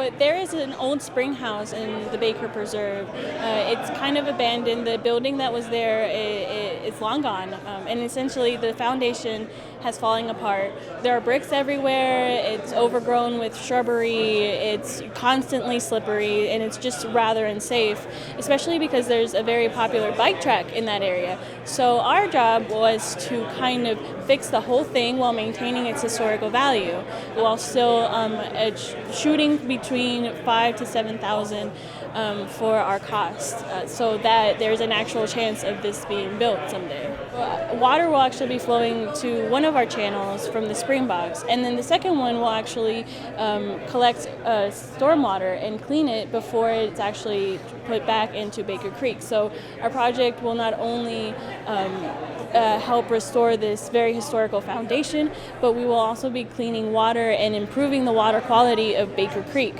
So there is an old Springhouse in the Baker Preserve. It's kind of abandoned. The building that was there is long gone, and essentially the foundation has fallen apart. There are bricks everywhere. It's overgrown with shrubbery. It's constantly slippery, and it's just rather unsafe, especially because there's a very popular bike track in that area. So our job was to kind of fix the whole thing while maintaining its historical value, while still shooting between 5,000 to 7,000 for our cost, so that there's an actual chance of this being built someday. Water will actually be flowing to one of our channels from the spring box, and then the second one will actually collect stormwater and clean it before it's actually put back into Baker Creek. So our project will not only help restore this very historical foundation, but we will also be cleaning water and improving the water quality of Baker Creek.